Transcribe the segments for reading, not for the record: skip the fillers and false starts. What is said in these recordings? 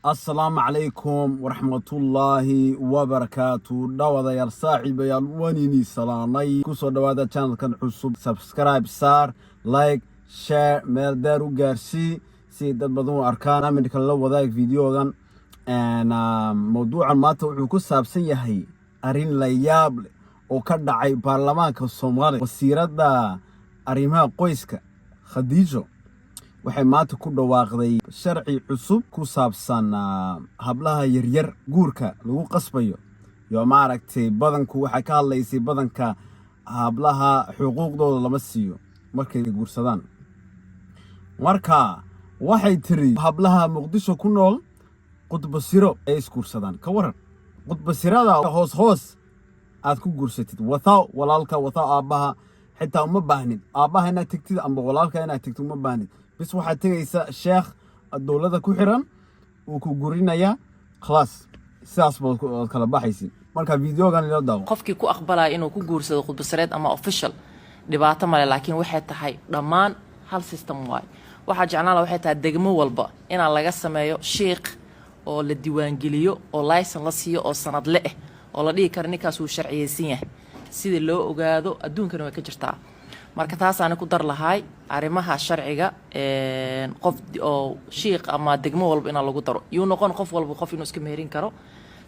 السلام عليكم ورحمة الله وبركاته. دعوة يا صاحب يا الوانيني سلامي كوسو دعوة channel كان حسوب سبسكرايب صار لايك شير مردارو جارسي سي دad badan oo arkaan amnika la wadaag videogan موضوع ما wuxuu ku saabsan yahay arin la yaab leh oo ka dhacay baarlamaanka Soomaaliya wasiirada arrimaha qoyska Khadiijo waxay maanta ku dhawaaqday sharci cusub ku saabsan hablaha yaryar guurka lagu qasbayo iyo maaragtay badanku waxa ka hadlaysay badanka hablaha xuquuqdooda lama siiyo markay guursadaan marka waxay tiri hablaha Muqdisho ku nool qudba siro ay iskuursadaan ka waran qudba sirada hoos aad ku guursatid wata walaalka wata aabaha xitaa uma baahnid aabaha inaad tagtid amba walaalka inaad tagtid uma baahnid بس waxaad tagaysaa sheekh dawladda ku xiran uu ku gurinaya class sidaas baad kala baxaysid marka videogan ila daawo qofkii ku aqbalay inuu ku guursado khudbad sareed ama official dhibaato male laakiin waxay tahay dhammaan hal system waay waxa jeclaan waxay tahay degmo walba in laga sameeyo sheekh oo la diiwaan geliyo oo license la siiyo oo sanad leh oo la dhigi karo ninkaas uu sharciyeysan yahay sida loo ogaado adduunkana way ka jirtaa marka taas aan ku dar lahay arimaha sharciga qof oo sheekh ama degmo walba in lagu daro iyo noqon qof walba qof inuu iska meerin karo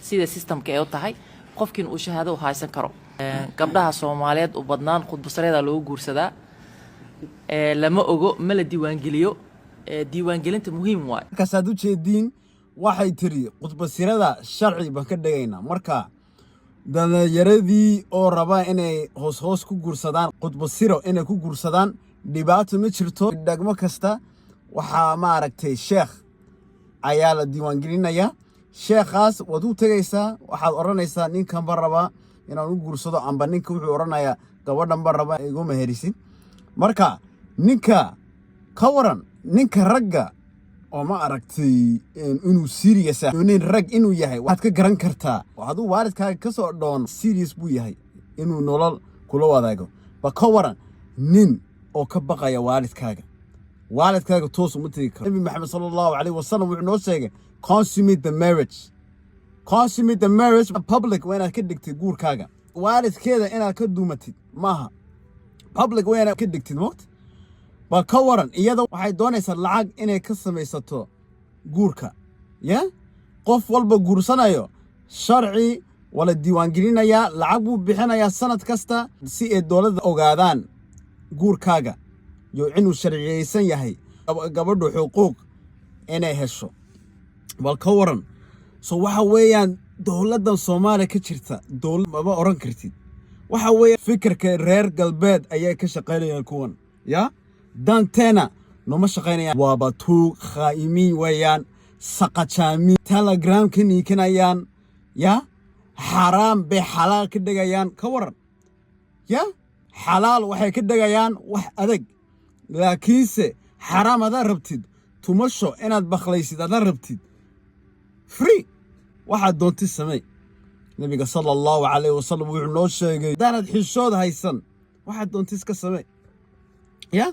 sida systemka ay u tahay qofkiin uu shahaado haysan karo gabdhaha Soomaaliyeed u badnaan khudbasareeda loo guursadaa lama ogo ma la diiwaan geliyo diiwaan gelinta muhiim waay kasaad u jeedin waxay tiri khudbasirada sharci baan ka dhagaynaa marka dhallinyaradii oo raba inay hoos ku guursadaan qudbo siro inay ku guursadaan dhibaato ma jirto degmo kasta waxaa maaragtay sheekh ayaa la diiwaan gelinaya sheekhaas waad u tagaysaa waxaad oranaysaa ninkan ba raba inaan u guursado amba ninka wuxuu oranayaa gabadhan ba raba igu maherisid marka ninka ka waran ninka ragga oo ma aragtay inuu serious ah nin rag inuu yahay waad ka garan kartaa waxaad waalidkaaga ka soo dhoon serious buu yahay inuu nolol kula wadaago ba ka waran nin oo ka baqaya waalidkaaga toos uma tagi karo nabi maxamed sallallahu alayhi wasallam wuxuu noo sheegay consummate the marriage public waa inaad ka dhigtid guurkaaga waalidkeeda inaad ka duumatid maaha public waa inaad ka dhigtid moogta ba ka waran iyada waxay doonaysaa lacag inay ka samaysato guurka ya qof walba guursanayo sharci wala diiwaan gelinaya lacag buu bixinayaa sanad kasta si ay dawladda ogaadaan guurkaaga iyo inuu sharciyeysan yahay gabadhu xuquuq inay hesho bal ka waran soo waxa weeyaan dawladdan Soomaaliya ka jirta dawlad ma oran kartid waxa weeye fikirka reer galbeed ayay ka shaqeynayaan kuwan ya danteena noma shaqeynayaan waa batu khaa'imiin weeyaan saqajaami telegram ka niikanayaan ya xaraam bay xalaal ka dhigayaan ka waran ya xalaal waxay ka dhigayaan wax adag laakiinse xaraam aad rabtid tumasho inaad bakhlaysid aad rabtid free waxa doonti samay nabiga sallallahu alayhi wasallam wuxuu noo sheegay danad xishood haysan waxa doonti iska samay ya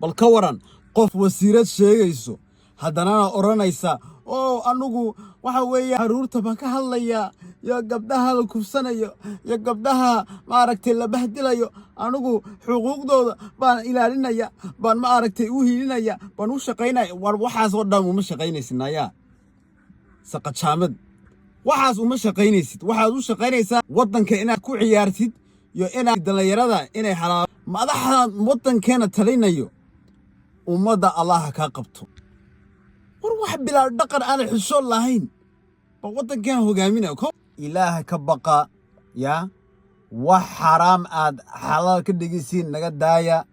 bal ka waran qof wasiirad sheegayso haddana oranaysa oo anigu waxa weeye haruurta baan ka hadlaya ya gabdhaha la kufsanayo ya gabdhaha maaragtay la bahdilayo anigu xuquuqdooda baan ilaalinaya baan maaragtay u hiilinaya baan u shaqeynaya war waxaas oo dhan uma shaqeynaysinaya saqajaamad waxaas uma shaqeynaysid waxaad u shaqeynaysaa wadanka inaad ku ciyaartid iyo inaad dhalinyarada inay xalaal madaxda wadankeena talinayo umada Allah ka qabto war wax bilaa dhaqan aan xishood lahayn ba wadankeena hogaaminayo ilaaha ka baqa ya wax xaraam aad xalaal ka dhigaysiin naga daaya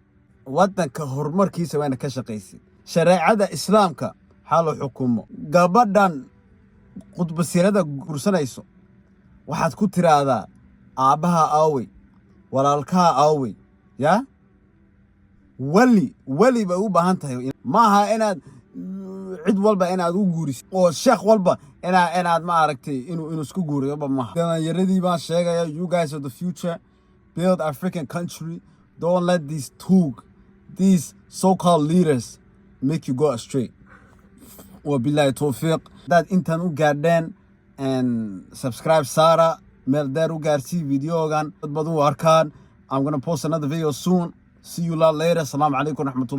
wadanka horumarkiisa waana ka shaqaysid shariicada islaamka xalo xukumo gabadhan qudbasirada gursanayso waxaad ku tiraahdaa aabaha aaway walaalka aaway ya wali ba u baahan tahay maaha inaad cid walba inaad u guurisid oo sheekh walba inaad ma aragtay inuu isku guuriyo maaha yaradii baan sheegaya you guys are the future build African country don't let these so-called leaders make you go astray وبالله التوفيق داد انتن وقاردين ان سبسكرايب سارة ميل وقارسي فيديو غان بدو اركان I'm gonna post another video soon. See you lot later. Assalamu alaikum wa rahmatullah.